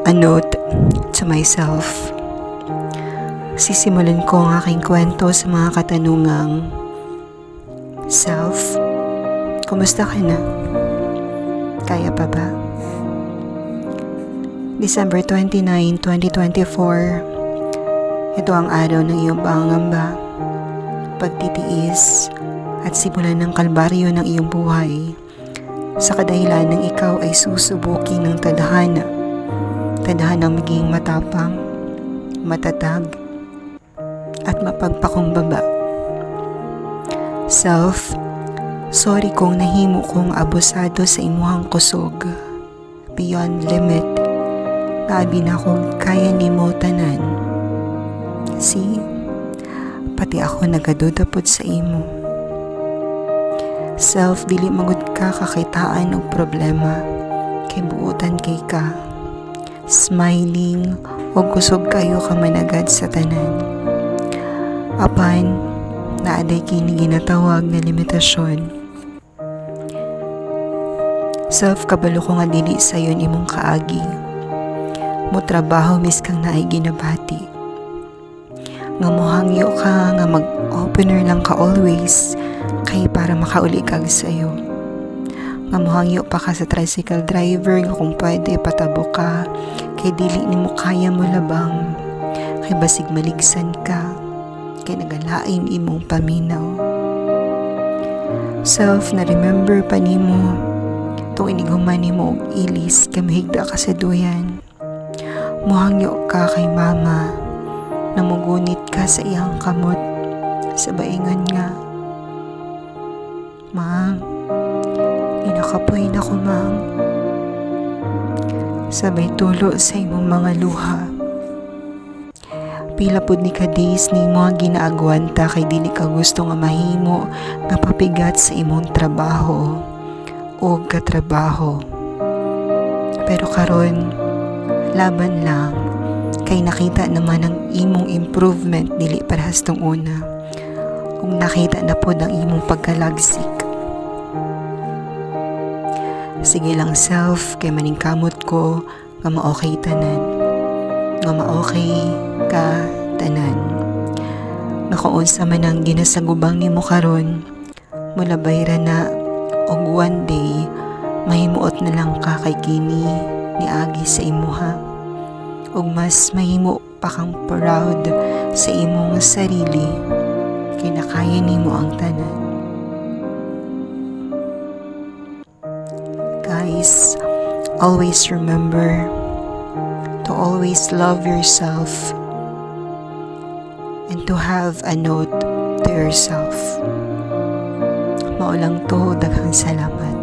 A note to myself. Sisimulan ko ang aking kwento sa mga katanungang: Self, kumusta ka na? Kaya pa ba? December 29, 2024. Ito ang araw ng iyong pangangamba, pagtitiis at simulan ng kalbaryo ng iyong buhay sa kadahilan ng ikaw ay susubukin ng tadhana maging matapang, matatag at mapagpakumbaba. Self, sorry kung nahimo kong abusado sa imuhang kusog, beyond limit, naabi na kong kaya nimo tanan. See, pati ako nagadudapod sa imo. Self, dili magud ka kakitaan og problema, kay buutan kay ka. Smiling o kusog kayo ka managad sa tanan. Apan, naaday kini ginatawag na limitasyon. Self, kabalo ko nga dili sayon imong kaagi. Mo trabaho miskang naay ginabati. Nga mohangyo ka nga mag-opener lang ka always kay para makauli kag sayo. Nga mohangyo pa ka sa tricycle driver nga kung pwede patabo ka kay dili nimo kaya mo labang, kay basig maligsan ka kay nagalain imong paminaw. Self, na remember pa nimo tuong iniguman nimo og ilis kay mahigda ka sa duyan. Mohangyo ka kay mama na mugunit ka sa iyang kamot sa baingan nga, "Ma'am, inakapoy na ko, ma'am." Sabay tulo sa imong mga luha. Pila pud ni ka days nimo ang ginaagwanta kay dili ka gusto nga mahimo nga papigat sa imong trabaho o katrabaho. Pero karon, laban lang kay nakita naman ang imong improvement dili parehas tong una. Ug nakita na pod ang imong pagkalagsik. Sige lang, self, kay maningkamot ko nga ma-okay tanan. Nga ma-okay ka tanan. Nga kung unsa man ang ginasagubang nimo karon, mulabay ra na og one day mahimuot na lang ka kay kini ni agi sa imuha. Ug mas mahimo pa kang proud sa imong sarili kay nakaya nimo ang tanan. Guys, always remember to always love yourself and to have a note to yourself. Maulang to, daghang salamat.